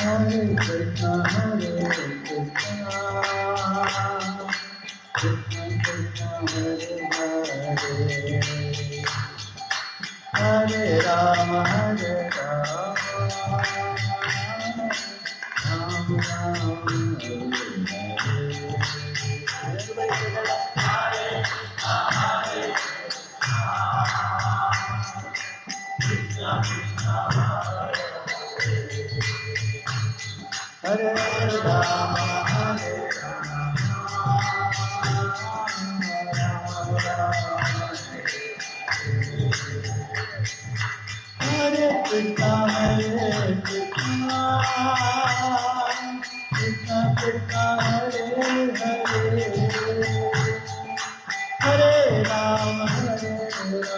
Hare Krishna, Hare Krishna, Krishna Krishna, Hare Hare, Hare Rama, Hare Rama, Rama Rama, Hare Hare. Everybody say that. Hare Krishna, Krishna, Hare Rama, Hare Hare Krishna, Hare Krishna, Krishna Krishna, Hare Hare, Hare Rama, Hare Rama,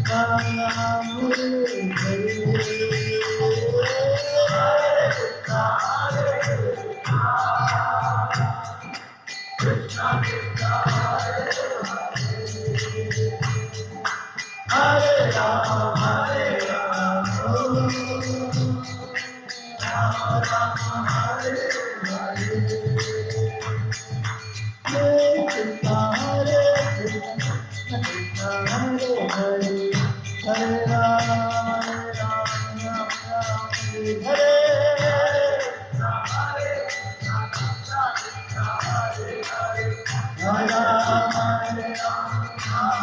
Rama Hare Hare. Krishna Krishna, Hare Rama, Hare Rama, Rama Rama, Hare Hare. Hare Krishna, Hare Krishna, Krishna Hare Hare, Hare Rama, Hare Rama, Hare Hare. Hare Rama, Hare Rama, Hare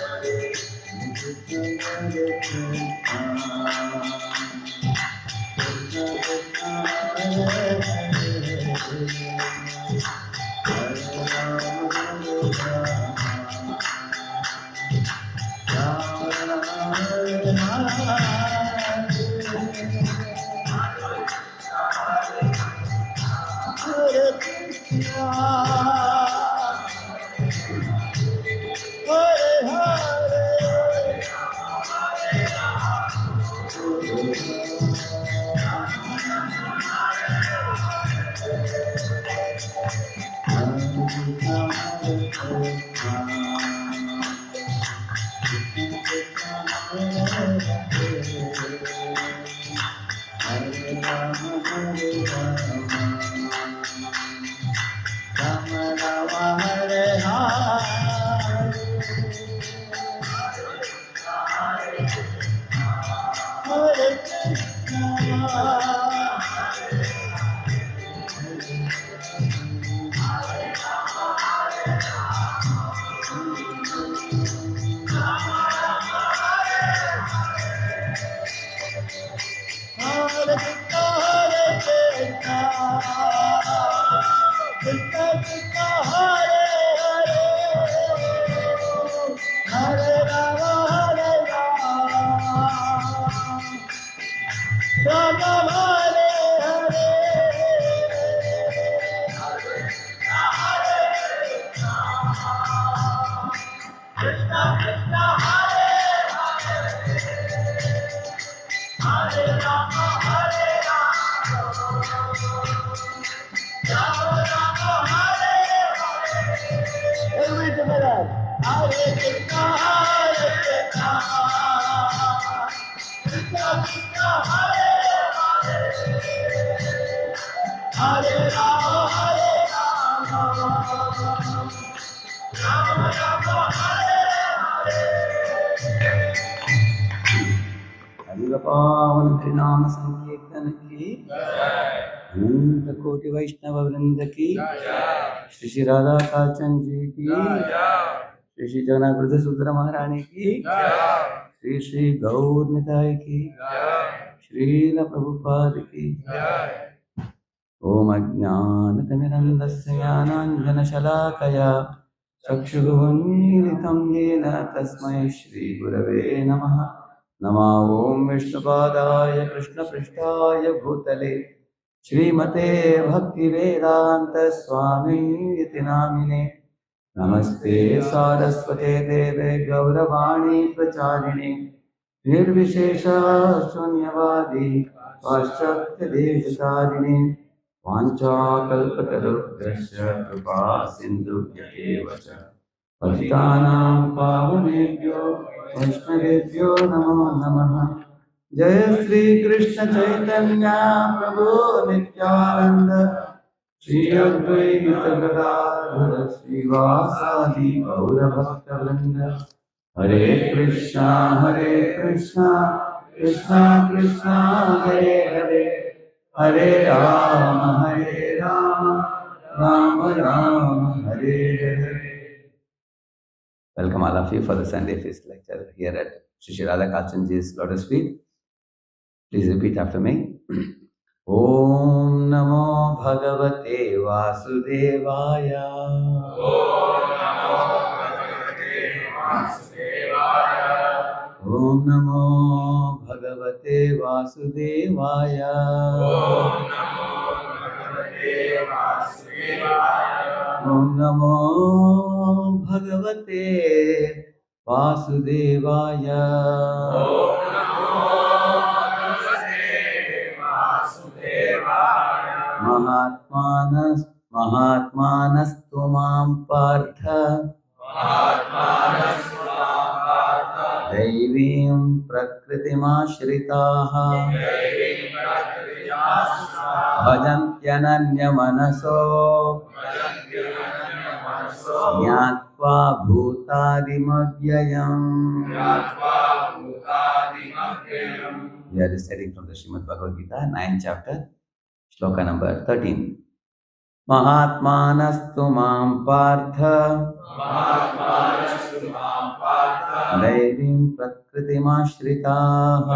Hare. Krishna Krishna, Krishna Krishna, Hare Hare, Hare Rama, Hare Rama, Rama Hare Hare. Hare Krishna, Hare Hare, पावन नाम संकीर्तन की अनंत कोटि वैष्णव वृंद की श्री श्री राधा कांचन जी की श्री श्री जगन्नाथ सुंदर महारानी की श्री श्री गौर निताय की श्रील प्रभुपाद की ओम अज्ञानतिमिरन्धस्य ज्ञानाञ्जनशलाकया चक्षुरुन्मीलितं येन तस्मै श्रीगुरवे नमः। नमः ओं विष्णुपादाय कृष्णपृष्ठाय भूतले श्रीमते भक्तिवेदांत स्वामीति नामिने। नमस्ते सारस्वते देवे गौरवाणी प्रचारिणे निर्विशेष शून्यवादी पाश्चात्यदेशतारिणे वाञ्छाकल्पतरुभ्यश्च कृपा सिन्धुभ्येव च पतितानां पावनेभ्यो वैष्णवेभ्यो नमो नमः। Jai Sri Krishna Chaitanya Prabhu Nityananda Shri Advaita Gadadhara Srivasadi Gaura Bhaktavinda Hare Krishna Krishna Krishna Hare Hare Hare Rama Rama Hare Hare. Welcome all of you for the Sunday Feast lecture here at Sri Radhakachanji's Lotus Feet. Please repeat after me. Om Namo Bhagavate Vasudevaya. Om Namo Bhagavate Vasudevaya. Om Namo Bhagavate Vasudevaya. Mahatmanastu mam partha Devim prakritimashritah bhajantyananya manaso Jnatva bhutadimavyayam. We are reciting from the Srimad Bhagavad Gita, 9th chapter, shloka number 13. Mahatmanastu mam partha Devim prakritimashritah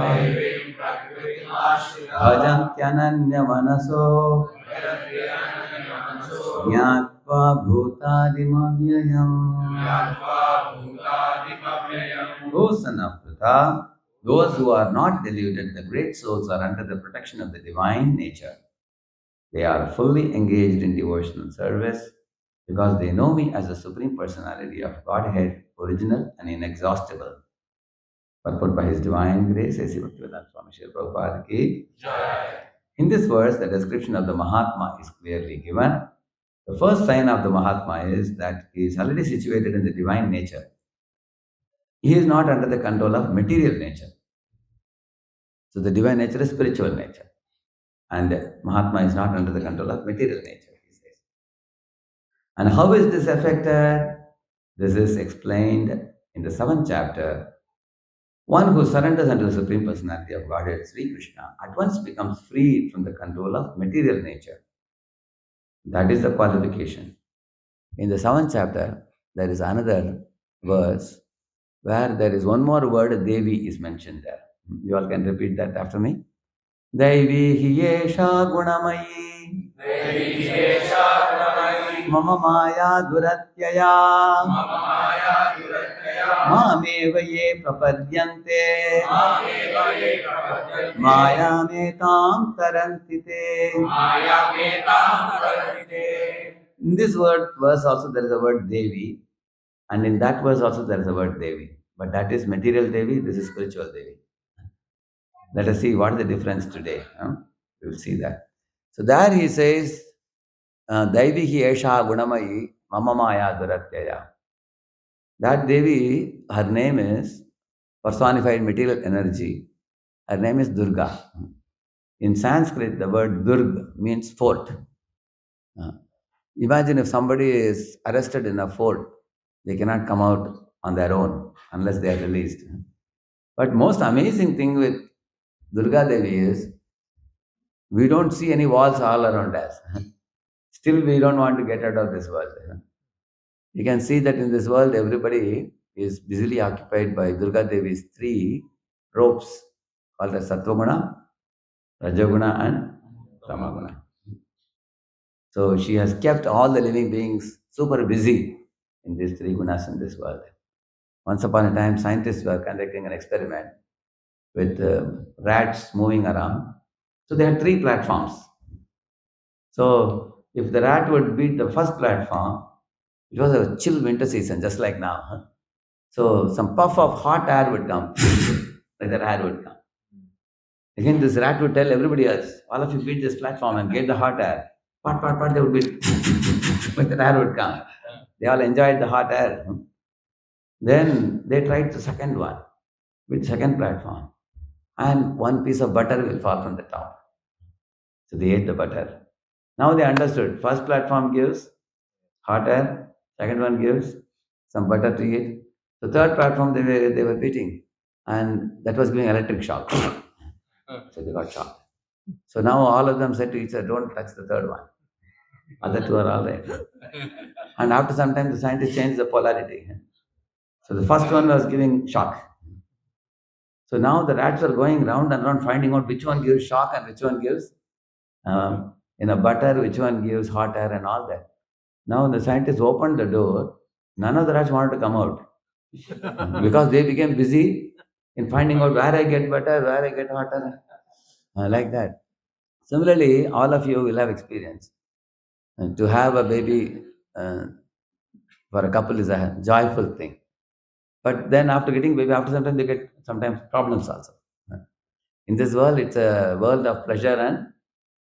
bhajantyananya manaso Jnatva bhutadimavyayam. O son of Pritha, those who are not deluded, the great souls, are under the protection of the divine nature. They are fully engaged in devotional service because they know me as the Supreme Personality of Godhead, original and inexhaustible. Purport by His Divine Grace, A.C. Bhaktivedanta Swami Srila Prabhupada ki Jai. In this verse, the description of the Mahatma is clearly given. The first sign of the Mahatma is that he is already situated in the divine nature. He is not under the control of material nature. So the divine nature is spiritual nature. And Mahatma is not under the control of material nature, he says. And how is this affected? This is explained in the 7th chapter. One who surrenders unto the Supreme Personality of Godhead, Sri Krishna, at once becomes freed from the control of material nature. That is the qualification. In the 7th chapter, there is another verse where there is one more word, devi, is mentioned there. You all can repeat that after me. Devi hiyesha gunamayi mama maya duratyaya mameva ye prapadyante maya metam tarantite. In this verse also there is a word devi, and in that verse also there is a word devi. But that is material devi, this is spiritual devi. Let us see what is the difference today. We will see that. So there he says, Daivihi Esha Gunamayi Mama Maya Duratyaya. That Devi, her name is personified material energy. Her name is Durga. In Sanskrit, the word Durg means fort. Imagine if somebody is arrested in a fort, they cannot come out on their own unless they are released. But most amazing thing with Durga Devi is, we don't see any walls all around us. Still, we don't want to get out of this world. You can see that in this world, everybody is busily occupied by Durga Devi's 3 ropes called as Satvaguna, Rajaguna, and Tamaguna. So she has kept all the living beings super busy in these 3 gunas in this world. Once upon a time, scientists were conducting an experiment with rats moving around. So they had 3 platforms. So if the rat would beat the first platform, it was a chill winter season, just like now. So some puff of hot air would come, like that air would come. Again, this rat would tell everybody else, all of you beat this platform and get the hot air. Pat, they would beat, like that air would come. They all enjoyed the hot air. Then they tried the second one, with second platform. and one piece of butter will fall from the top. So they ate the butter. Now they understood. First platform gives hot air, second one gives some butter to eat. The third platform they were beating, and that was giving electric shock. So they got shocked. So now all of them said to each other, "Don't touch the third one." Other two are all right. And after some time, the scientists changed the polarity. So the first one was giving shock. So now the rats are going round and round, finding out which one gives shock and which one gives butter, which one gives hot air and all that. Now the scientists opened the door. None of the rats wanted to come out because they became busy in finding out where I get butter, where I get hot air, like that. Similarly, all of you will have experience. To have a baby uh, for a couple is a joyful thing. But then after getting baby, after some time they get sometimes problems also. In this world, it's a world of pleasure and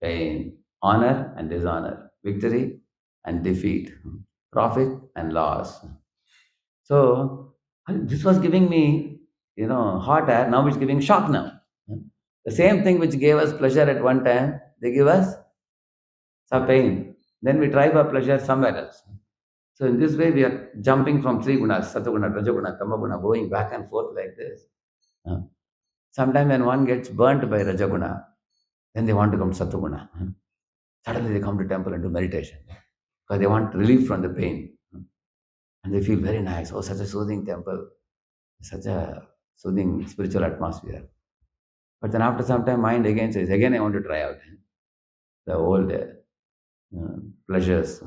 pain, honor and dishonor, victory and defeat, profit and loss. So this was giving me, hot air. Now it's giving shock now. The same thing which gave us pleasure at one time, they give us some pain. Then we try for pleasure somewhere else. So in this way, we are jumping from three gunas, satoguna, rajoguna, tamaguna, going back and forth like this. Sometimes when one gets burnt by rajaguna, then they want to come to satoguna. Suddenly they come to temple and do meditation because they want relief from the pain. And they feel very nice. Oh, such a soothing temple, such a soothing spiritual atmosphere. But then after some time, mind again says, again I want to try out the old pleasures.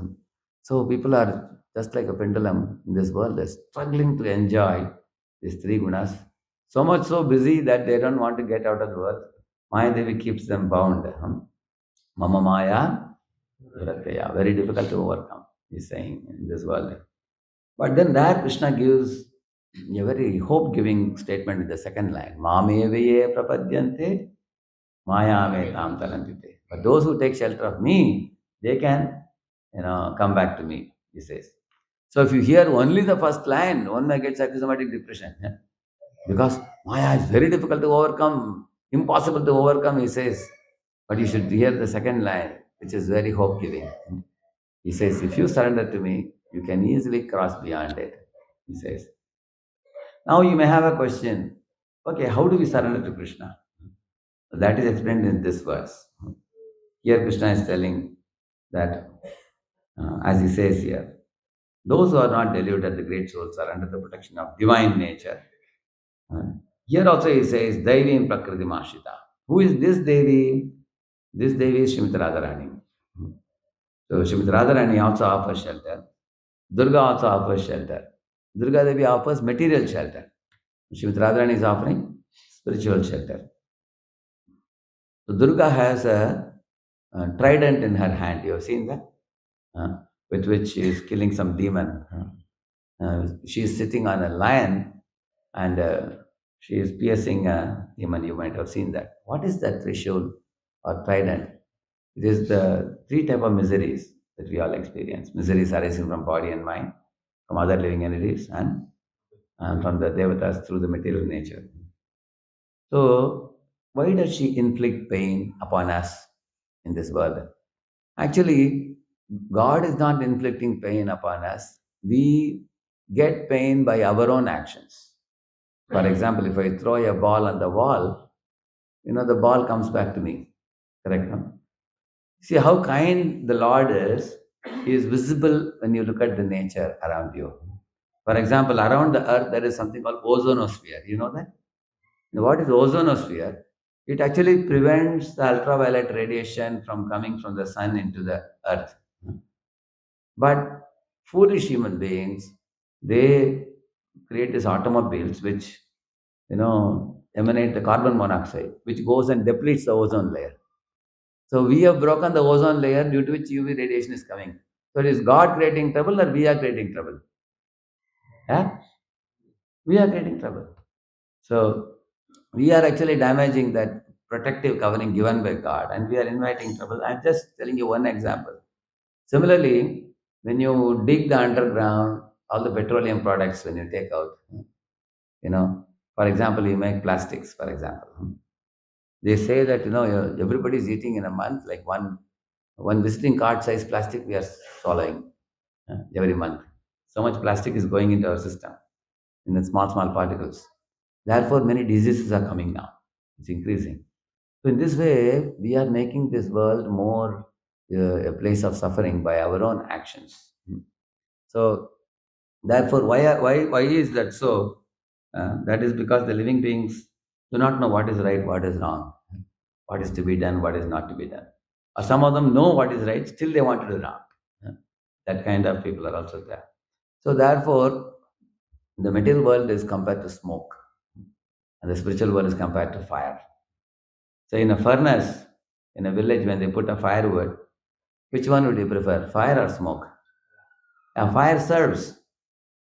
So people are just like a pendulum in this world. They're struggling to enjoy these three gunas. So much so busy that they don't want to get out of the world. Maya Devi keeps them bound. Mama Maya Durataya. Very difficult to overcome, he's saying, in this world. But then there Krishna gives a very hope-giving statement in the second line. Mameveye prapadyante maya me tam tarantite. But those who take shelter of me, they can, come back to me, he says. So if you hear only the first line, one may get psychosomatic depression. Yeah? Because Maya is very difficult to overcome, impossible to overcome, he says. But you should hear the second line, which is very hope giving. He says, if you surrender to me, you can easily cross beyond it. He says. Now you may have a question. Okay, how do we surrender to Krishna? That is explained in this verse. Here Krishna is telling that, as he says here, those who are not deluded, the great souls, are under the protection of divine nature. Here also he says, Devi in Prakriti Mashita. Who is this Devi? This Devi is Srimati Radharani. So Srimati Radharani also offers shelter. Durga also offers shelter. Durga Devi offers material shelter. Srimati Radharani is offering spiritual shelter. So Durga has a trident in her hand. You have seen that? With which she is killing some demon. She is sitting on a lion and she is piercing a demon. You might have seen that. What is that Trishul or trident? It is the three type of miseries that we all experience. Miseries arising from body and mind, from other living entities, and from the devatas through the material nature. So, why does she inflict pain upon us in this world? Actually, God is not inflicting pain upon us. We get pain by our own actions. For example, if I throw a ball on the wall, the ball comes back to me. Correct? No? See how kind the Lord is. He is visible when you look at the nature around you. For example, around the earth, there is something called ozonosphere. You know that? Now, what is ozonosphere? It actually prevents the ultraviolet radiation from coming from the sun into the earth. But foolish human beings, they create these automobiles which, emanate the carbon monoxide, which goes and depletes the ozone layer. So we have broken the ozone layer due to which UV radiation is coming. So is God creating trouble or we are creating trouble? Yeah? We are creating trouble. So we are actually damaging that protective covering given by God and we are inviting trouble. I'm just telling you one example. Similarly, when you dig the underground, all the petroleum products when you take out, For example, you make plastics, for example. They say that, everybody is eating in a month, like one visiting card size plastic we are swallowing every month. So much plastic is going into our system in the small, small particles. Therefore, many diseases are coming now. It's increasing. So, in this way, we are making this world more a place of suffering by our own actions. So, therefore, why is that so? That is because the living beings do not know what is right, what is wrong, what is to be done, what is not to be done. Or some of them know what is right, still they want to do wrong. That kind of people are also there. So, therefore, the material world is compared to smoke, and the spiritual world is compared to fire. So, in a furnace, in a village, when they put a firewood, which one would you prefer, fire or smoke? Fire serves,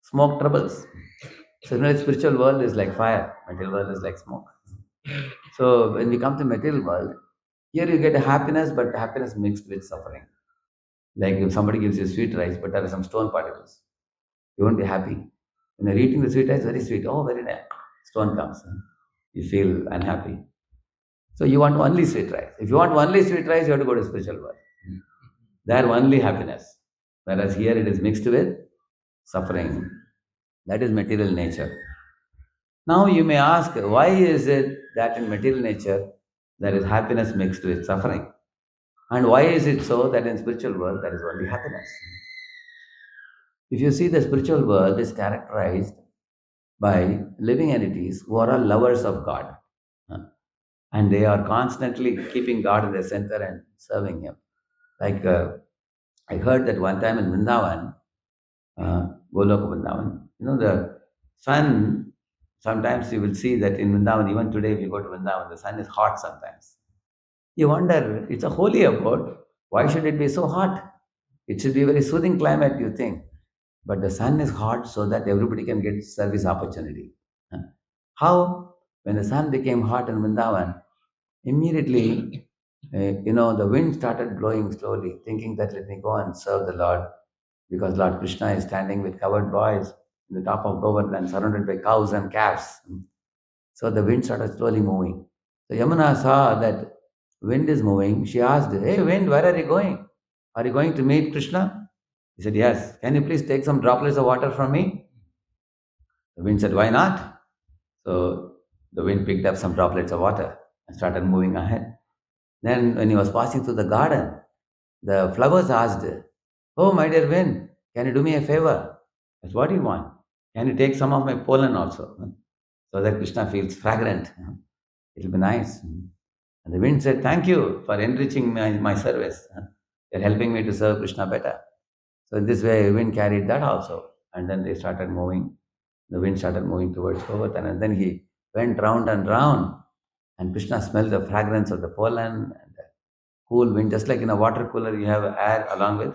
smoke troubles. So, spiritual world is like fire, material world is like smoke. So, when we come to material world, here you get a happiness, but happiness mixed with suffering. Like if somebody gives you sweet rice, but there are some stone particles, you won't be happy. When you're eating the sweet rice, very sweet. Oh, very nice. Stone comes. You feel unhappy. So you want only sweet rice. If you want only sweet rice, you have to go to spiritual world. There only happiness. Whereas here it is mixed with suffering. That is material nature. Now you may ask, why is it that in material nature there is happiness mixed with suffering? And why is it so that in spiritual world there is only happiness? If you see, the spiritual world is characterized by living entities who are all lovers of God. Uh, And they are constantly keeping God in the center and serving Him. Like I heard that one time in Vrindavan, Goloka Vrindavan, the sun, sometimes you will see that in Vrindavan, even today, if you go to Vrindavan, the sun is hot sometimes. You wonder, it's a holy abode. Why should it be so hot? It should be a very soothing climate, you think. But the sun is hot so that everybody can get service opportunity. Huh? How? When the sun became hot in Vrindavan, immediately, the wind started blowing slowly, thinking that let me go and serve the Lord, because Lord Krishna is standing with covered boys in the top of Govardhan, surrounded by cows and calves. So the wind started slowly moving. So Yamuna saw that wind is moving. She asked, "Hey, wind, where are you going? Are you going to meet Krishna?" He said, "Yes. Can you please take some droplets of water from me?" The wind said, "Why not?" So the wind picked up some droplets of water and started moving ahead. Then, when he was passing through the garden, the flowers asked, "Oh, my dear wind, can you do me a favor?" I said, "What do you want? Can you take some of my pollen also, so that Krishna feels fragrant? It'll be nice." And the wind said, "Thank you for enriching my service. You're helping me to serve Krishna better." So, in this way, wind carried that also. And then they started moving. The wind started moving towards Govardhan. And then he went round and round. And Krishna smelled the fragrance of the pollen and the cool wind. Just like in a water cooler, you have air along with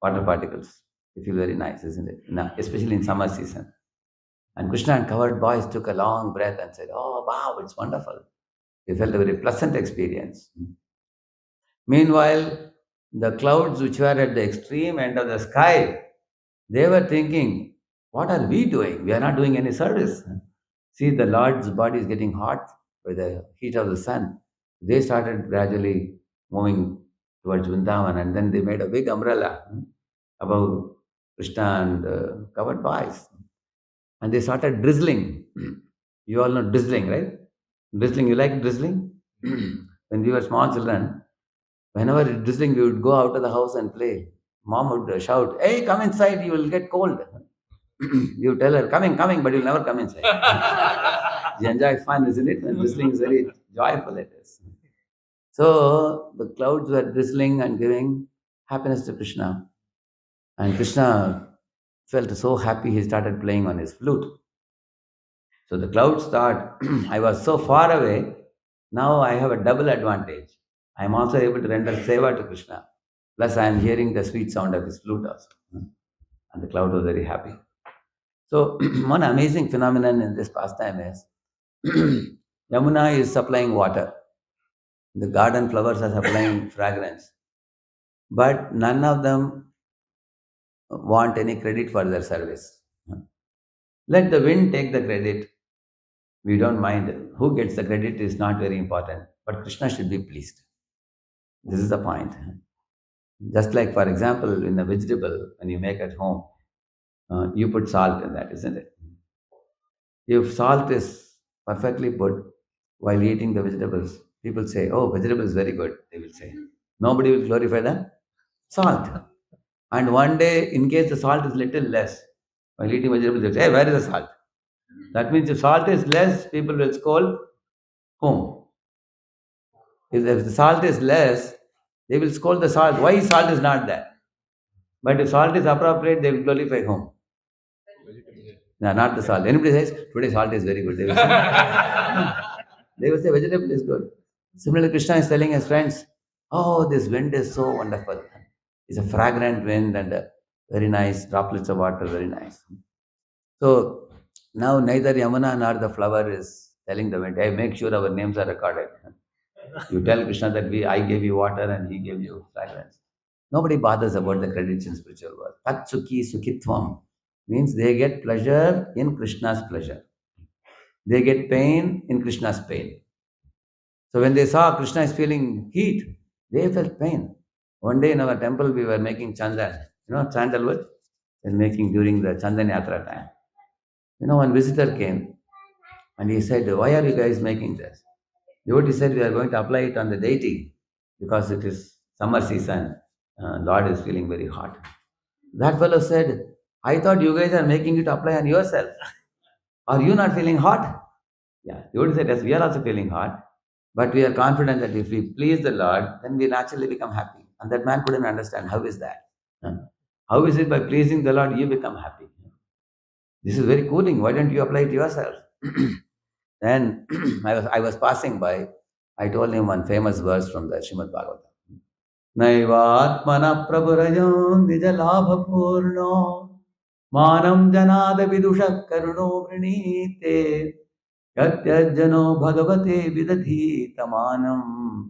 water particles. You feel very nice, isn't it? Now, especially in summer season. And Krishna and covered boys took a long breath and said, "Oh, wow, it's wonderful." They felt a very pleasant experience. Meanwhile, the clouds which were at the extreme end of the sky, they were thinking, "What are we doing? We are not doing any service." See, the Lord's body is getting hot by the heat of the sun. They started gradually moving towards Vrindavan, and then they made a big umbrella above Krishna and covered boys. And they started drizzling. You all know drizzling, right? Drizzling, you like drizzling? When we were small children, whenever it's drizzling, we would go out of the house and play. Mom would shout, "Hey, come inside, you will get cold." You tell her, "Coming, coming," but you'll never come inside. You enjoy fun, isn't it? When drizzling is very joyful, it is. So the clouds were drizzling and giving happiness to Krishna. And Krishna felt so happy, he started playing on his flute. So the clouds thought, I was so far away, now I have a double advantage. I am also able to render seva to Krishna. Plus, I am hearing the sweet sound of his flute also. And the cloud was very happy. So, one amazing phenomenon in this pastime is Yamuna is supplying water. The garden flowers are supplying fragrance. But none of them want any credit for their service. Let the wind take the credit. We don't mind. Who gets the credit is not very important, but Krishna should be pleased. This is the point. Just like, for example, in a vegetable, when you make at home, you put salt in that, isn't it? If salt is perfectly put while eating the vegetables, people say, "Oh, vegetable is very good." They will say, nobody will glorify the salt. And one day, in case the salt is little less, while eating vegetables, they say, "Hey, where is the salt?" That means if salt is less, people will scold whom? If the salt is less, they will scold the salt. Why salt is not there? But if salt is appropriate, they will glorify whom? No, not the salt. Anybody says, today salt is very good. They will say, they will say vegetable is good. Similarly, Krishna is telling his friends, oh, this wind is so wonderful. It's a fragrant wind and very nice, droplets of water, very nice. So now neither Yamuna nor the flower is telling the wind, hey, make sure our names are recorded. You tell Krishna that I gave you water and he gave you fragrance. Nobody bothers about the credits in spiritual world. Tat sukhi sukhitvam means they get pleasure in Krishna's pleasure. They get pain in Krishna's pain. So when they saw Krishna is feeling heat, they felt pain. One day in our temple, we were making chandan. Sandalwood is making during the Chandan Yatra time. One visitor came and he said, why are you guys making this? Devotee said, we are going to apply it on the deity because it is summer season. Lord is feeling very hot. That fellow said, I thought you guys are making it apply on yourself. Are you not feeling hot? Yeah, Devotee said, yes, we are also feeling hot. But we are confident that if we please the Lord, then we naturally become happy. And that man couldn't understand, how is that? Huh? How is it by pleasing the Lord you become happy? This is very cooling. Why don't you apply it yourself? Then I was passing by. I told him one famous verse from the Srimad Bhagavatam. Naivatmana prabhurayo nijalabha purno manam janada vidusha karuno vrinite yatyajano bhagavate vidadhi tamanam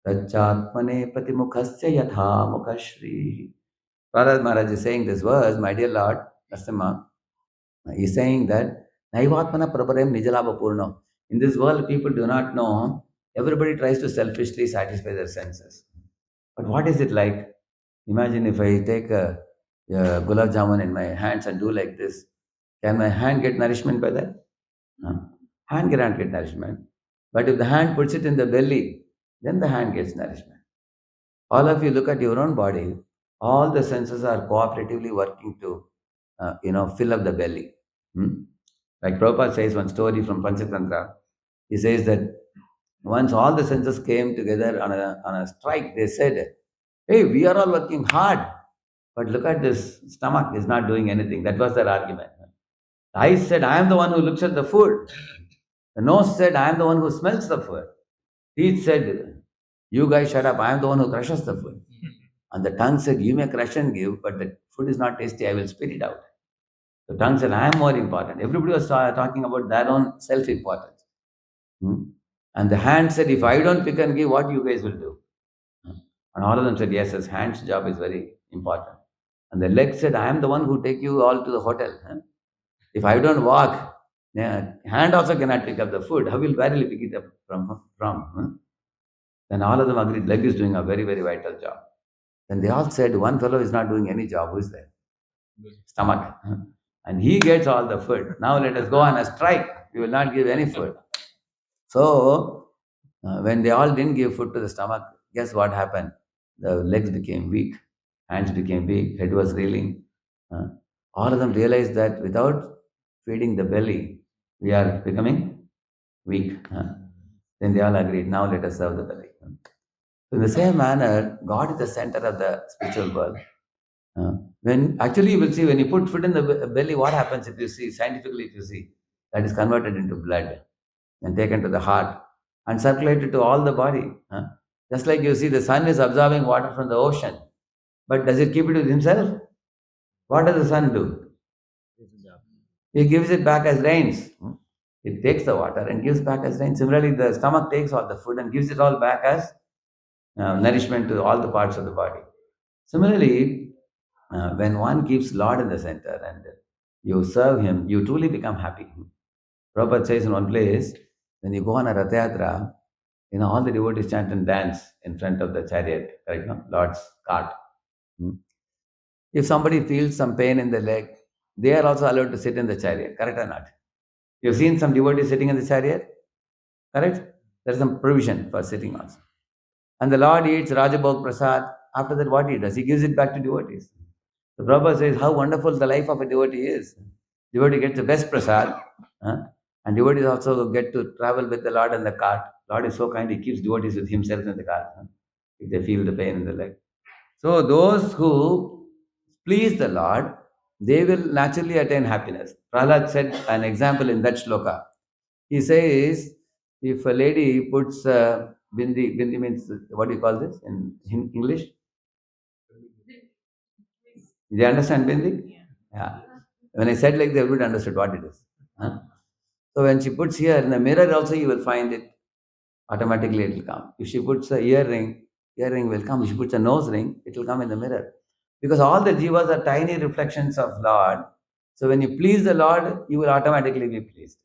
tachatmane patimukhasya yatha mukhashri. Prahlad Maharaj is saying this verse, my dear Lord, Narasimha, he's saying that Naivatmana Prabharayam Nijalabha Purno. In this world, people do not know. Everybody tries to selfishly satisfy their senses. But what is it like? Imagine if I take a gulab jamun in my hands and do like this. Can my hand get nourishment by that? No. Hand cannot get nourishment. But if the hand puts it in the belly, then the hand gets nourishment. All of you look at your own body. All the senses are cooperatively working to, fill up the belly. Hmm? Like Prabhupada says one story from Panchatantra. He says that once all the senses came together on a strike, they said, hey, we are all working hard, but look at this stomach is not doing anything. That was their argument. The eyes said, I am the one who looks at the food. The nose said, I am the one who smells the food. Teeth said, you guys shut up, I am the one who crushes the food. And the tongue said, you may crush and give, but the food is not tasty, I will spit it out. The tongue said, I am more important. Everybody was talking about their own self-importance. Hmm? And the hand said, if I don't pick and give, what you guys will do? And all of them said, yes, his hand's job is very important. And the leg said, I am the one who take you all to the hotel. Huh? If I don't walk, hand also cannot pick up the food. How will barely pick it up from? Huh? Then all of them agreed, leg is doing a very, very vital job. Then they all said, one fellow is not doing any job. Who is there? Stomach. Huh? And he gets all the food. Now let us go on a strike. We will not give any food. So, when they all didn't give food to the stomach, guess what happened? The legs became weak, hands became weak, head was reeling. All of them realized that without feeding the belly, we are becoming weak. Then they all agreed, now let us serve the belly. So in the same manner, God is the center of the spiritual world. When actually you will see when you put food in the belly, what happens if you see, scientifically if you see, that is converted into blood and taken to the heart and circulated to all the body. Just like you see, the sun is absorbing water from the ocean, but does it keep it with himself? What does the sun do? He gives it back as rains. It takes the water and gives back as rain. Similarly, the stomach takes all the food and gives it all back as nourishment to all the parts of the body. Similarly, when one keeps Lord in the center and you serve Him, you truly become happy. Prabhupada says in one place, when you go on a Rath Yatra, all the devotees chant and dance in front of the chariot, correct? No? Lord's cart. Hmm. If somebody feels some pain in the leg, they are also allowed to sit in the chariot, correct or not? You've seen some devotees sitting in the chariot, correct? There is some provision for sitting also. And the Lord eats Rajabhog Prasad. After that, what he does? He gives it back to devotees. The Prabhupada says how wonderful the life of a devotee is. Devotee gets the best prasad, huh? And devotees also get to travel with the Lord in the cart. Lord is so kind, he keeps devotees with himself in the cart, huh? If they feel the pain in the leg. So those who please the Lord, they will naturally attain happiness. Prahlad said an example in that shloka. He says, if a lady puts bindi means, what do you call this in English? Do you understand bindi? Yeah. When I said like that, everybody understood what it is. Huh? So when she puts here in the mirror also, you will find it automatically. It will come. If she puts a earring will come. If she puts a nose ring, it will come in the mirror. Because all the jivas are tiny reflections of Lord. So when you please the Lord, you will automatically be pleased.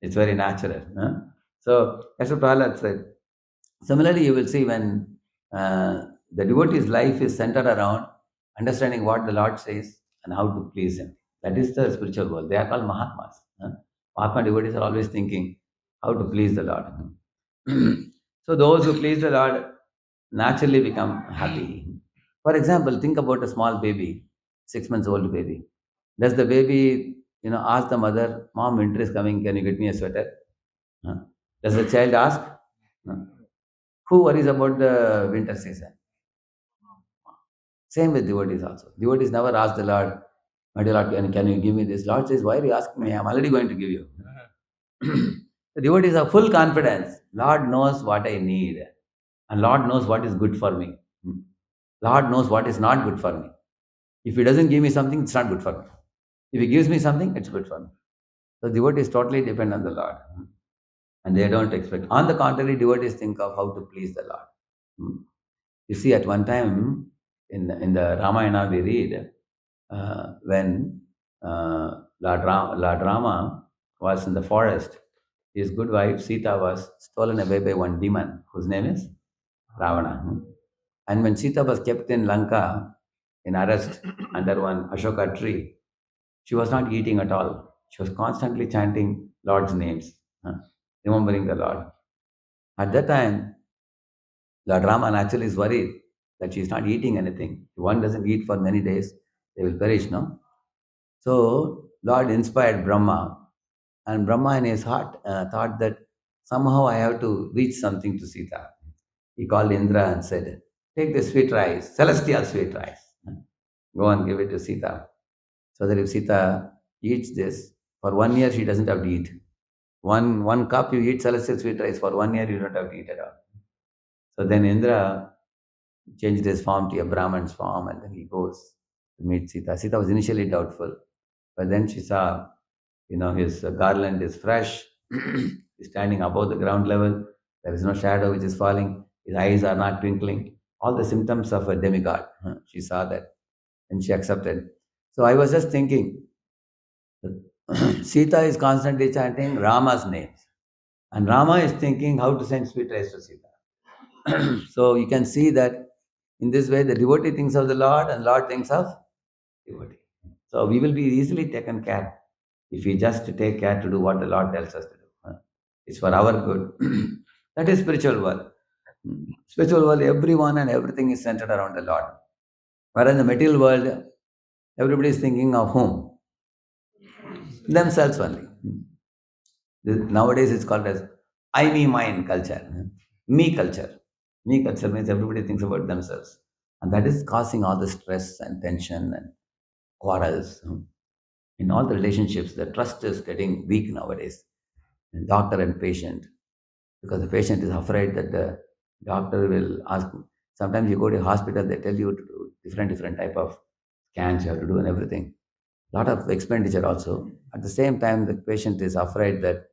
It's very natural. Huh? So that's what Prahlad said. Similarly, you will see when the devotee's life is centered around understanding what the Lord says and how to please Him. That is the spiritual world. They are called Mahatmas. Huh? Mahatma devotees are always thinking how to please the Lord. So those who please the Lord naturally become happy. For example, think about a small baby, 6 months old baby. Does the baby, ask the mother, "Mom, winter is coming. Can you get me a sweater?" Huh? Does the child ask? No. Who worries about the winter season? Same with devotees also. Devotees never ask the Lord, "My dear Lord, can you give me this?" Lord says, "Why are you asking me? I'm already going to give you." The devotees have full confidence. Lord knows what I need, and Lord knows what is good for me. Hmm. Lord knows what is not good for me. If He doesn't give me something, it's not good for me. If He gives me something, it's good for me. So devotees totally depend on the Lord, and they don't expect. On the contrary, devotees think of how to please the Lord. Hmm. You see, at one time in the Ramayana, we read when Lord Rama was in the forest, his good wife Sita was stolen away by one demon whose name is Ravana. And when Sita was kept in Lanka in arrest under one Ashoka tree, she was not eating at all. She was constantly chanting Lord's names, remembering the Lord. At that time, Lord Rama actually is worried that she is not eating anything. If one doesn't eat for many days, they will perish, no? So Lord inspired Brahma, and Brahma in his heart thought that somehow I have to reach something to Sita. He called Indra and said, "Take the sweet rice, celestial sweet rice. Go and give it to Sita. So that if Sita eats this, for 1 year she doesn't have to eat. One cup you eat celestial sweet rice, for 1 year you don't have to eat at all." So then Indra changed his form to a Brahman's form, and then he goes to meet Sita. Sita was initially doubtful, but then she saw, his garland is fresh, he's standing above the ground level, there is no shadow which is falling, his eyes are not twinkling, all the symptoms of a demigod. She saw that and she accepted. So I was just thinking, Sita is constantly chanting Rama's names, and Rama is thinking how to send sweet rice to Sita. So you can see that in this way, the devotee thinks of the Lord, and Lord thinks of devotee. So we will be easily taken care if we just take care to do what the Lord tells us to do. It's for our good. That is spiritual world. Spiritual world, everyone and everything is centered around the Lord. Whereas in the material world, everybody is thinking of whom? Themselves only. Nowadays it's called as I, me, mine culture. Me culture. Me culture means everybody thinks about themselves. And that is causing all the stress and tension and quarrels. In all the relationships, the trust is getting weak nowadays. In doctor and patient, because the patient is afraid that the doctor will ask. Sometimes you go to a hospital, they tell you to do different type of scans you have to do and everything. Lot of expenditure also. At the same time, the patient is afraid that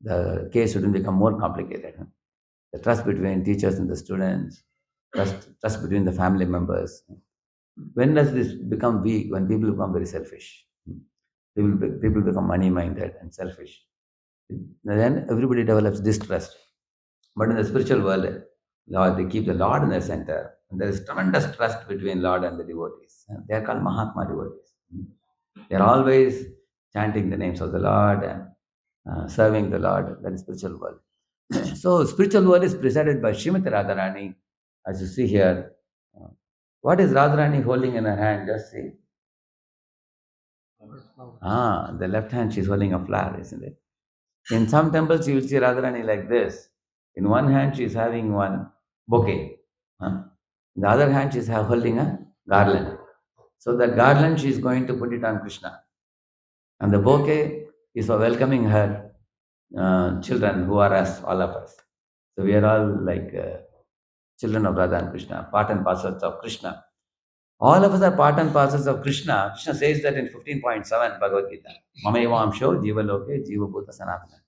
the case shouldn't become more complicated. The trust between teachers and the students, trust between the family members. When does this become weak? When people become very selfish. People become money minded and selfish. Then everybody develops distrust. But in the spiritual world, Lord, they keep the Lord in the center. And there is tremendous trust between Lord and the devotees. They are called Mahatma devotees. They are always chanting the names of the Lord and serving the Lord. That is spiritual world. So spiritual world is presided by Srimati Radharani, as you see here. Uh, What is Radharani holding in her hand? Just see. The left hand she's holding a flower, isn't it? In some temples you will see Radharani like this. In one hand she is having one bouquet. Huh? In the other hand she is holding a garland. So that garland she is going to put it on Krishna. And the bouquet is for welcoming her children who are us, all of us. So we are all like children of Radha and Krishna, part and parcels of Krishna. All of us are part and parcels of Krishna. Krishna says that in 15.7 Bhagavad Gita. Mamevamsho jiva loke jiva bhuta sanatana.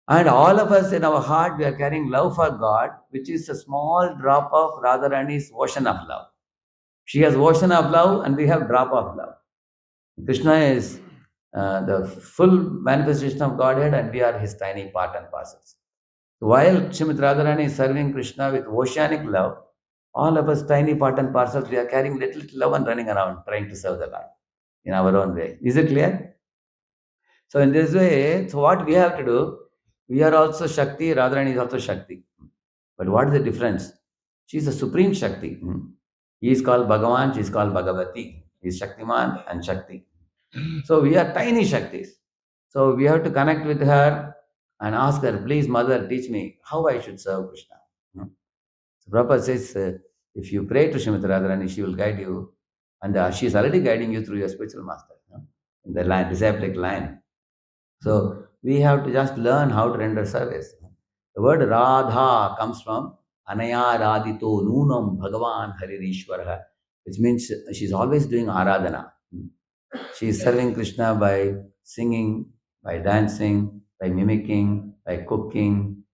And all of us in our heart, we are carrying love for God, which is a small drop of Radharani's ocean of love. She has ocean of love and we have drop of love. Krishna is the full manifestation of Godhead and we are his tiny part and parcels. While Srimati Radharani is serving Krishna with oceanic love, all of us tiny part and parcels, we are carrying little love and running around trying to serve the Lord in our own way. Is it clear? So in this way, so what we have to do, we are also Shakti, Radharani is also Shakti. But what is the difference? She is a supreme Shakti. He is called Bhagavan, she is called Bhagavati. He is Shaktiman and Shakti. So we are tiny Shaktis. So we have to connect with her and ask her, please, mother, teach me how I should serve Krishna. So Prabhupada says, if you pray to Srimati Radharani, she will guide you. And she is already guiding you through your spiritual master, in the line, disciplic line. So we have to just learn how to render service. The word Radha comes from Anaya Radito Nunam Bhagavan Haririshwara, which means she's always doing Aradhana. She is serving Krishna by singing, by dancing, by mimicking, by cooking,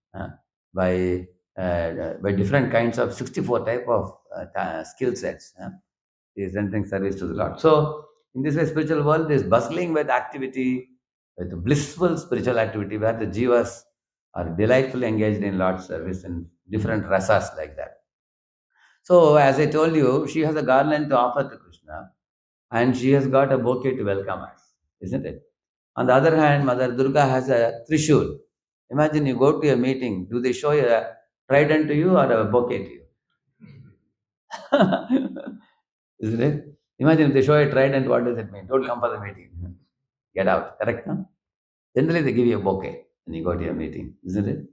by different kinds of 64 type of skill sets. She is rendering service to the Lord. So in this way, spiritual world is bustling with activity, with blissful spiritual activity, where the jivas are delightfully engaged in Lord's service in different rasas like that. So as I told you, she has a garland to offer to Krishna, and she has got a bouquet to welcome us, isn't it? On the other hand, Mother Durga has a trishul. Imagine you go to a meeting, do they show a trident to you or a bouquet to you? Isn't it? Imagine if they show a trident, what does it mean? Don't come for the meeting. Get out, correct? No? Generally, they give you a bouquet when you go to your meeting, isn't it?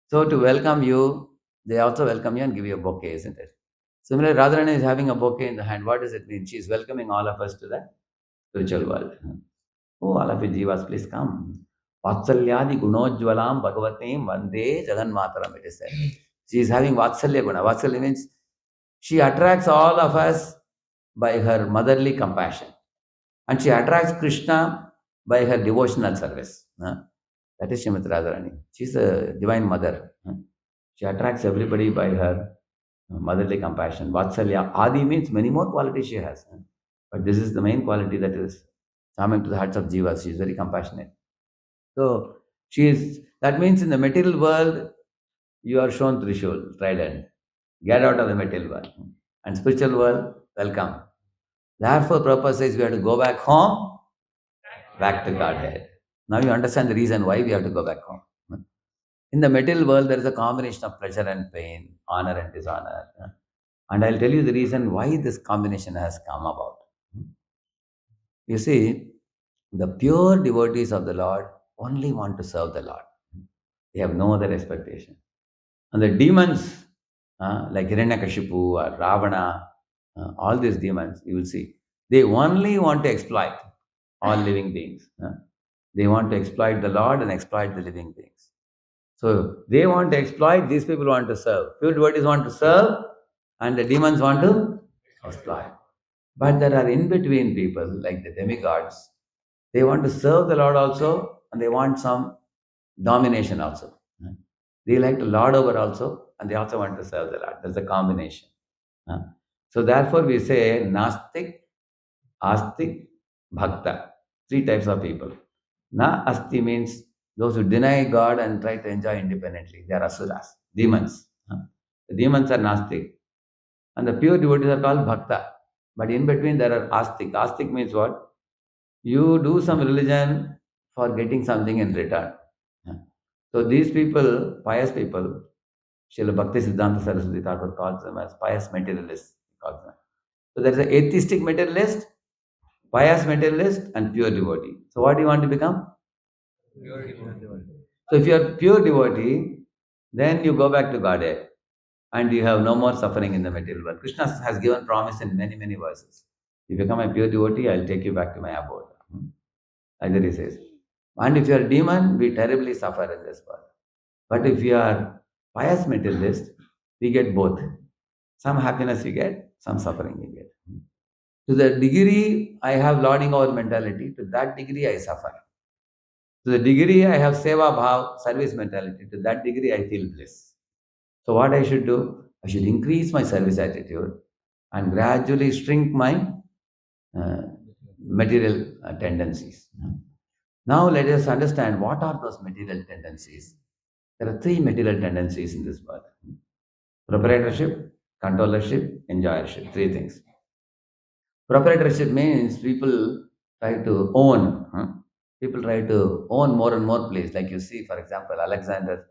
So to welcome you, they also welcome you and give you a bouquet, isn't it? Similarly, Radharani is having a bouquet in the hand. What does it mean? She is welcoming all of us to the spiritual world. Oh, all of you jivas, please come. Vatsalyadi gunojvalam bhagavatim vande jaganmataram, it is said. She is having Vatsalya guna. Vatsalya means she attracts all of us by her motherly compassion. And she attracts Krishna by her devotional service. That is Srimati Radharani. She is a divine mother. She attracts everybody by her motherly compassion. Vatsalya. Adi means many more qualities she has. But this is the main quality that is charming to the hearts of jivas. She is very compassionate. So that means in the material world, you are shown Trishul, trident. Get out of the material world. And spiritual world, welcome. Therefore, Prabhupada says we have to go back home, back to Godhead. Now you understand the reason why we have to go back home. In the material world, there is a combination of pleasure and pain, honor and dishonor. And I'll tell you the reason why this combination has come about. You see, the pure devotees of the Lord only want to serve the Lord. They have no other expectation. And the demons, like Hiranyakashipu or Ravana, all these demons, you will see, they only want to exploit all living beings. They want to exploit the Lord and exploit the living beings. So they want to exploit, these people want to serve. Pure devotees want to serve, and the demons want to exploit. But there are in-between people, like the demigods. They want to serve the Lord also, and they want some domination also. They like to lord over also, and they also want to serve the Lord. There's a combination. So therefore we say Nastik, Astik, Bhakta. Three types of people. Na asti means Those who deny God and try to enjoy independently, they are asuras, demons. The demons are nastic. And the pure devotees are called bhakta. But in between there are astik. Astik means what? You do some religion for getting something in return. So these people, pious people, Srila Bhakti Siddhanta Saraswati Thakur calls them as pious materialists. He calls them. So there is an atheistic materialist, pious materialist, and pure devotee. So what do you want to become? Pure devotee. So if you are pure devotee, then you go back to Godhead and you have no more suffering in the material world. Krishna has given promise in many, many verses. If you become a pure devotee, I'll take you back to my abode. Either he says. And if you are a demon, we terribly suffer in this world. But if you are pious materialist, we get both. Some happiness we get, some suffering we get. To the degree I have lording over mentality, to that degree I suffer. To the degree I have seva bhav, service mentality, to that degree I feel bliss. So what I should do? I should increase my service attitude and gradually shrink my material tendencies. Now let us understand what are those material tendencies. There are three material tendencies in this world: proprietorship, controllership, enjoyership. Three things. Proprietorship means people try to own. People try to own more and more place. Like you see, for example, Alexander,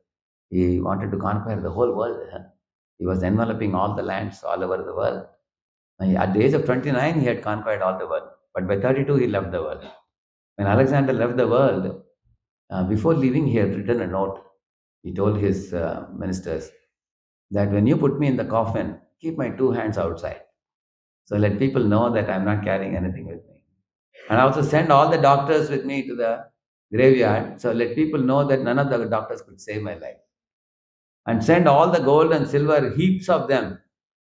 he wanted to conquer the whole world. He was enveloping all the lands all over the world. And at the age of 29, he had conquered all the world. But by 32, he left the world. When Alexander left the world, before leaving, he had written a note. He told his ministers that when you put me in the coffin, keep my two hands outside. So let people know that I'm not carrying anything with me. And also send all the doctors with me to the graveyard. So let people know that none of the doctors could save my life. And send all the gold and silver, heaps of them,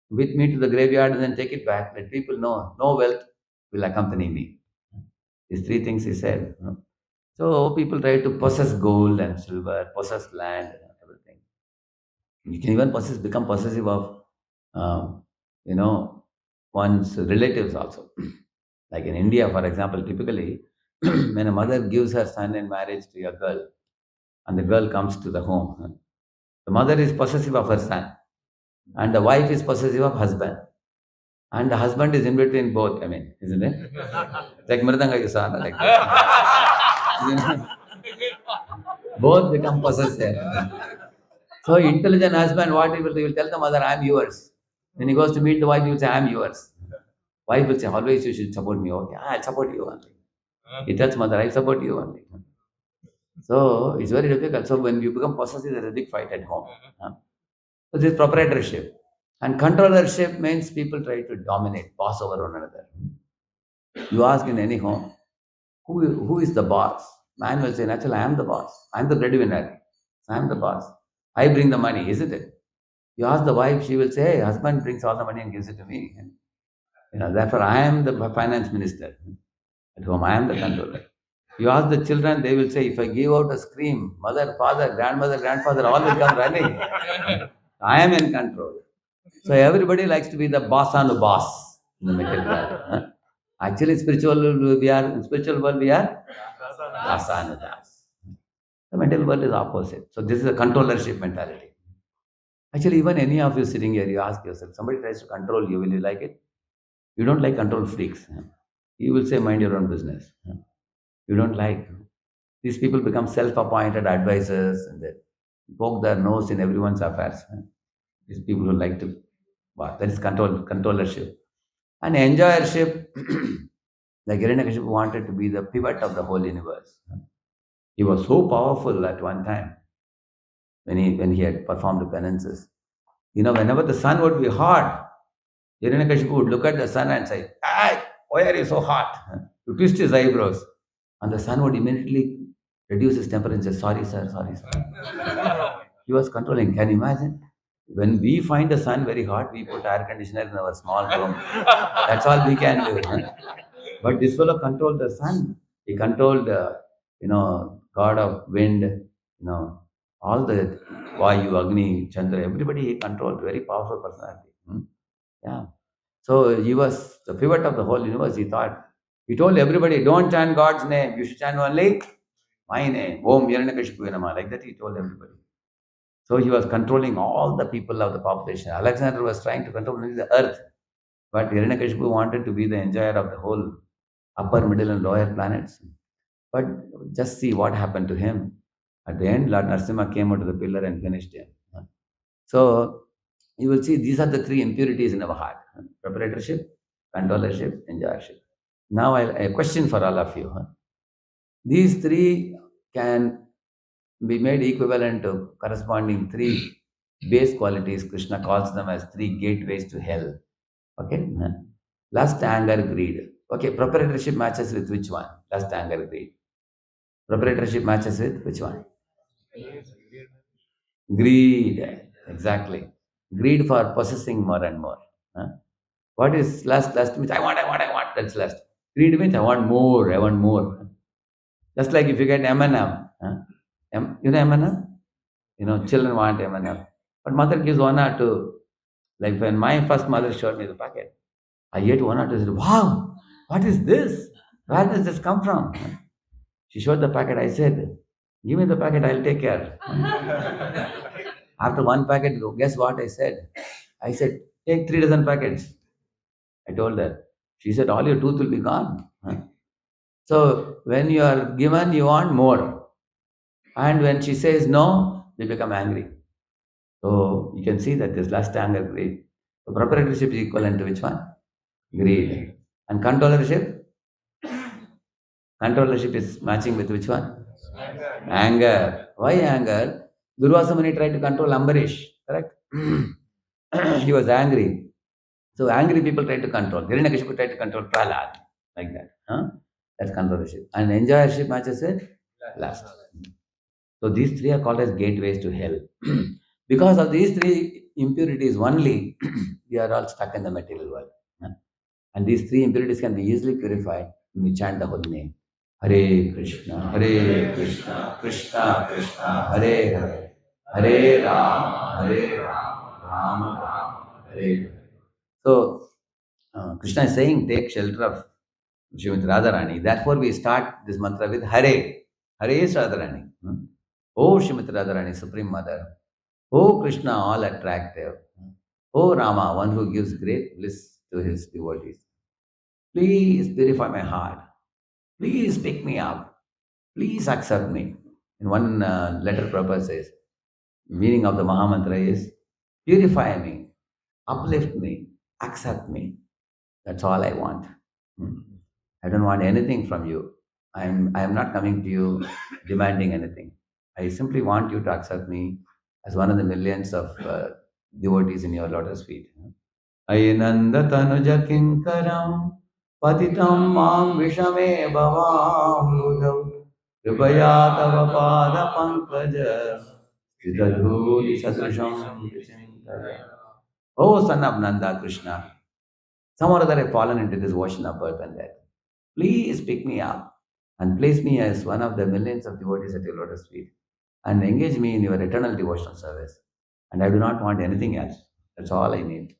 with me to the graveyard and then take it back. Let people know no wealth will accompany me. These three things he said. So people try to possess gold and silver, possess land and everything. You can even become possessive of, um, you know, one's relatives also. Like in India, for example, typically, when a mother gives her son in marriage to a girl, and the girl comes to the home, the mother is possessive of her son, and the wife is possessive of husband, and the husband is in between both. I mean, isn't it? Like Mridanga you saw, like that. Both become possessive. So intelligent husband, what he will tell the mother, "I am yours." When he goes to meet the wife, he will say, "I am yours." Wife will say, "Always you should support me." Okay, I'll support you only. He tells mother, "I support you only." So it's very difficult. So when you become possessive, there's a big fight at home. So this is proprietorship. And controllership means people try to dominate, boss over one another. You ask in any home, who is the boss? Man will say, naturally, I am the boss. I am the breadwinner. I am the boss. I bring the money, isn't it? You ask the wife, she will say, hey, husband brings all the money and gives it to me. Therefore, I am the finance minister at home. I am the controller. You ask the children, they will say, if I give out a scream, mother, father, grandmother, grandfather, all will come running. I am in control. So everybody likes to be the boss on the boss in the material world. Actually, in spiritual world, we are das and das. The material world is opposite. So this is a controllership mentality. Actually, even any of you sitting here, you ask yourself, somebody tries to control you, will you like it? You don't like control freaks. You will say, mind your own business. You don't like. These people become self-appointed advisors and they poke their nose in everyone's affairs. These people who like to, that is controllership. And enjoyership, like Hiranyakashipu wanted to be the pivot of the whole universe. He was so powerful at one time when he had performed penances. Whenever the sun would be hot, Hiranyakashipu would look at the sun and say, "Hey, why are you so hot?" To twist his eyebrows. And the sun would immediately reduce his temperature and say, "Sorry, sir, sorry, sir." He was controlling. Can you imagine? When we find the sun very hot, we put air conditioner in our small room. That's all we can do. But this fellow controlled the sun. He controlled, god of wind, all the Vayu, Agni, Chandra, everybody he controlled. Very powerful personality. Yeah. So he was the pivot of the whole universe, he thought. He told everybody, don't chant God's name. You should chant only my name, Om Hiranyakashipu Namah. Like that he told everybody. So he was controlling all the people of the population. Alexander was trying to control only the earth, but Hiranyakashipu wanted to be the enjoyer of the whole upper, middle, and lower planets. But just see what happened to him. At the end, Lord Narasimha came out of the pillar and finished him. So you will see these are the three impurities in our heart: proprietorship, controllership, enjoyership. Now, a question for all of you. These three can be made equivalent to corresponding three base qualities. Krishna calls them as three gateways to hell. Okay? Lust, anger, greed. Okay, proprietorship matches with which one? Lust, anger, greed. Proprietorship matches with which one? Greed. Exactly. Greed for possessing more and more. Huh? What is lust? Lust means I want. That's lust. Greed means I want more. I want more. Just like if you get M&M. Huh? You know M&M? Children want M&M. But mother gives one or two. Like when my first mother showed me the packet, I ate one or two. I said, wow, what is this? Where does this come from? She showed the packet. I said, give me the packet, I'll take care. After one packet, guess what I said? I said, take 3 dozen packets. I told her. She said, all your tooth will be gone. So when you are given, you want more. And when she says no, they become angry. So you can see that this lust, anger, greed. So proprietorship is equivalent to which one? Greed. And controllership? Controllership is matching with which one? Anger. Why anger? Durvasa Muni tried to control Ambarish, correct? He was angry. So angry people try to control. Hiranyakashipu tried to control Prahlad, like that. That's controllership. And enjoyership matches with lust. So these three are called as gateways to hell. Because of these three impurities only, we are all stuck in the material world. And these three impurities can be easily purified when we chant the holy name. Hare Krishna, Krishna Krishna, Hare Hare, Hare Rama Rama, Hare Hare. So Krishna is saying, take shelter of Srimati Radharani. Therefore, we start this mantra with Hare. Hare is Radharani. Oh Srimati Radharani, Supreme Mother. Oh Krishna, all attractive. Oh Rama, one who gives great bliss to his devotees. Please purify my heart. Please pick me up. Please accept me. In one letter, Prabhupada says, meaning of the Mahamantra is purify me, uplift me, accept me. That's all I want. I don't want anything from you. I am not coming to you demanding anything. I simply want you to accept me as one of the millions of devotees in your lotus feet. Ainanda tanuja kinkaram patitam mam vishame bhavam budam kripaya tava pada pankaja vidadhuri sadrisham vichintaya. Oh son of Nanda Krishna, some or other I have fallen into this ocean of birth and death. Please pick me up and place me as one of the millions of devotees at your lotus feet and engage me in your eternal devotional service. And I do not want anything else. That's all I need.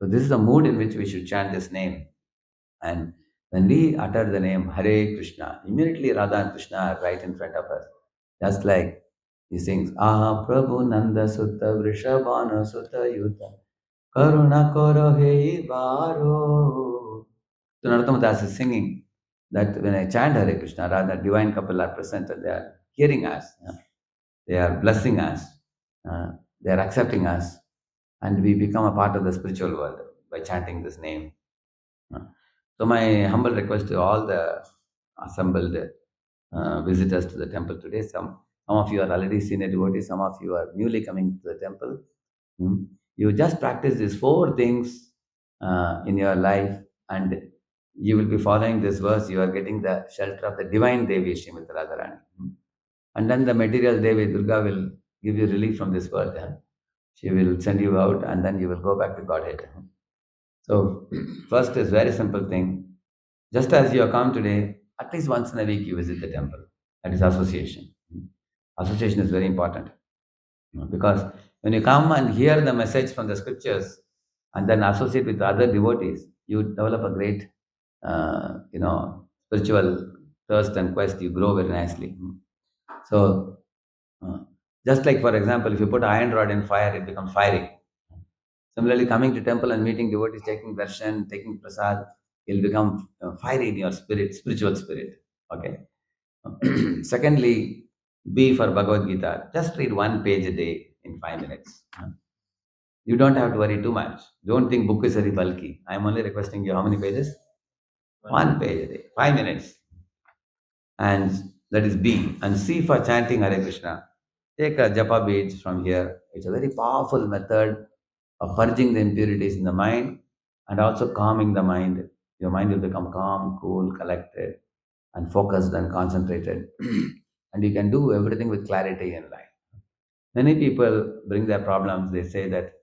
So this is the mood in which we should chant this name. And when we utter the name Hare Krishna, immediately Radha and Krishna are right in front of us. Just like he sings, Ah Prabhu Nanda Sutta Vrishabhana Sutta Yuta Karuna Koro Hei Varo. So Narottama Das is singing that when I chant Hare Krishna, Radha, divine couple are present and they are hearing us, they are blessing us, they are accepting us, and we become a part of the spiritual world by chanting this name. So my humble request to all the assembled visitors to the temple today, some of you are already senior devotees, some of you are newly coming to the temple. You just practice these four things in your life, and you will be following this verse. You are getting the shelter of the divine Devi, Srimati Radharani. And then the material Devi, Durga, will give you relief from this world. She will send you out, and then you will go back to Godhead. So, first is very simple thing. Just as you have come today, at least once in a week you visit the temple. That is association. Association is very important. Because when you come and hear the message from the scriptures and then associate with other devotees, you develop a great, spiritual thirst and quest. You grow very nicely. So, uh, just like for example, if you put iron rod in fire, it becomes fiery. Similarly, coming to temple and meeting devotees, taking darshan, taking prasad, you'll become fiery in your spirit, spiritual spirit. Okay. Secondly, B for Bhagavad Gita. Just read one page a day in 5 minutes. You don't have to worry too much. Don't think book is very bulky. I'm only requesting you how many pages? One page a day, 5 minutes. And that is B. And C for chanting Hare Krishna. Take a japa beads from here. It's a very powerful method of purging the impurities in the mind and also calming the mind. Your mind will become calm, cool, collected, and focused and concentrated. And you can do everything with clarity in life. Many people bring their problems. They say that,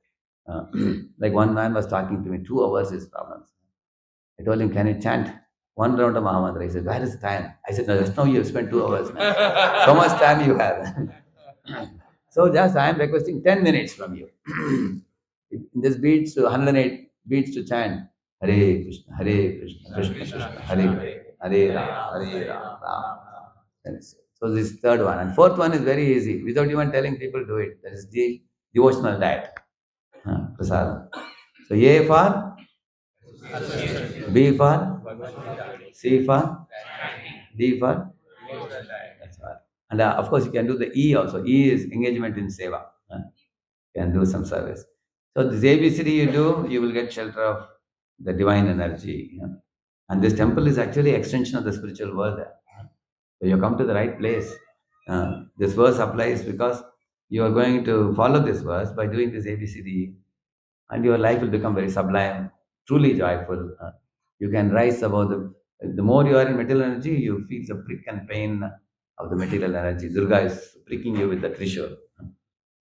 like one man was talking to me, 2 hours his problems. I told him, can you chant one round of Mahamantra? He said, where is the time? I said, no, just now you have spent 2 hours. Man. So much time you have. So just I am requesting 10 minutes from you. In this beats, 108 beats to chant. Hare Krishna, Hare Krishna, Krishna Krishna, Hare Hare, Hare Ram, Hare Ram, Ram. Ram. So this third one. And fourth one is very easy. Without even telling people do it. That is the devotional diet. Prasadam. So A for, B for, C for, D for, that's all. And of course you can do the E also. E is engagement in seva. You can do some service. So this ABCD you do, you will get shelter of the divine energy. And this temple is actually extension of the spiritual world. So you come to the right place. This verse applies because you are going to follow this verse by doing this ABCD, and your life will become very sublime, truly joyful. You can rise above the more you are in material energy, you feel the prick and pain of the material energy. Durga is pricking you with the trishul.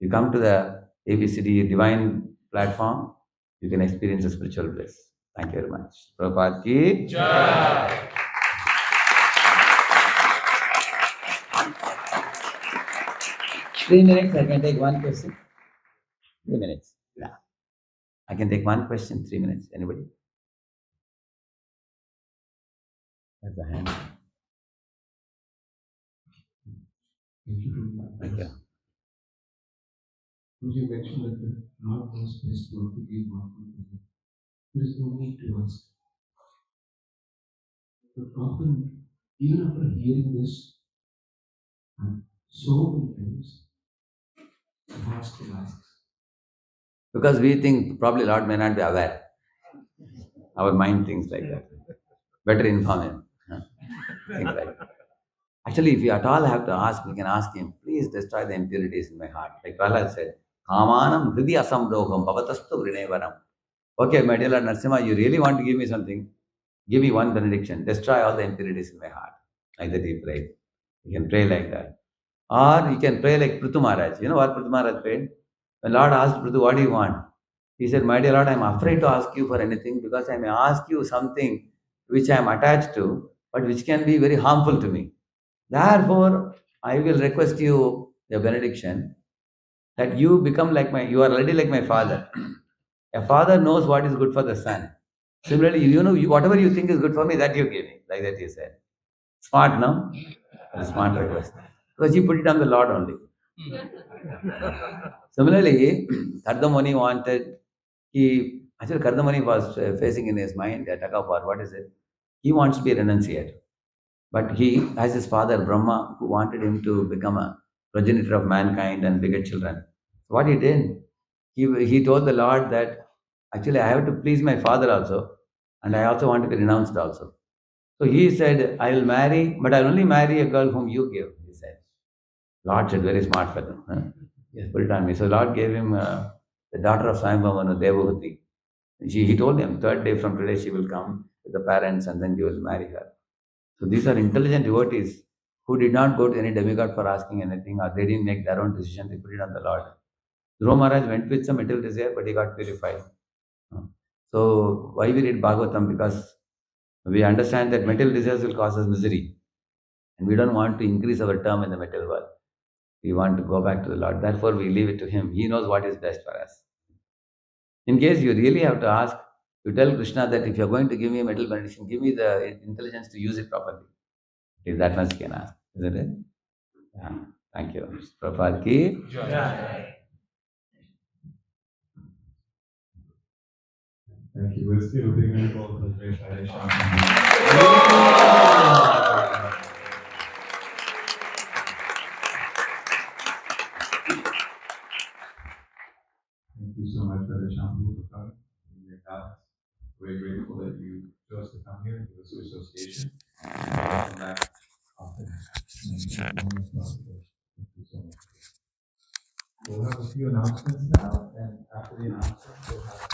You come to the ABCD divine platform, you can experience a spiritual bliss. Thank you very much. Prabhupada ki Jai. 3 minutes, I can take one question. 3 minutes. Yeah. I can take one question, 3 minutes. Anybody? That's a hand. Thank you. You mentioned that the Lord knows best what to give, what to give. There is no need to ask. But often, even after hearing this, so many times, hearts to ask. Because we think probably Lord may not be aware. Our mind thinks like that. Better inform him. Things like that. Actually, if you at all have to ask, we can ask him, please destroy the impurities in my heart. Like Prahlad said, Kamanam hridi asamroham bhavatastu vrinevaram. Okay, my dear Lord Narasimha, you really want to give me something? Give me one benediction. Destroy all the impurities in my heart. Like that he prayed. You can pray like that. Or you can pray like Prithu Maharaj. You know what Prithu Maharaj prayed? When Lord asked Prithu, what do you want? He said, my dear Lord, I am afraid to ask you for anything because I may ask you something which I am attached to, but which can be very harmful to me. Therefore, I will request you a benediction that you become like you are already like my father. A father knows what is good for the son. Similarly, whatever you think is good for me, that you give me. Like that he said. Smart, no? A smart request. Because he put it on the Lord only. Similarly, Kardamani wanted, actually Kardamani was facing in his mind a tug of war. What is it? He wants to be a renunciate. But he has his father Brahma who wanted him to become a progenitor of mankind and beget children. What he did, he told the Lord that actually I have to please my father also, and I also want to be renounced also. So he said, I will marry, but I will only marry a girl whom you give, he said. Lord said, very smart fellow. Huh? Yes, put it on me. So Lord gave him the daughter of Swayambhava, Devahuti. He told him, third day from today she will come with the parents and then you will marry her. So these are intelligent devotees who did not go to any demigod for asking anything or they didn't make their own decision, they put it on the Lord. Dhruva Maharaj went with some material desire, but he got purified. So why we read Bhagavatam? Because we understand that material desires will cause us misery. And we don't want to increase our term in the material world. We want to go back to the Lord. Therefore, we leave it to Him. He knows what is best for us. In case you really have to ask, you tell Krishna that if you're going to give me a material benediction, give me the intelligence to use it properly. If that much you can ask, isn't it? Yeah. Thank you. Prabhupada ki. Thank you. Let's give a big hand for the great Radheshyam. Thank you so much, Radheshyam, for coming in your Dallas. We're grateful that you chose to come here and give us your association. Welcome back often. Thank you so much. We'll have a few announcements now, and after the announcements, we'll have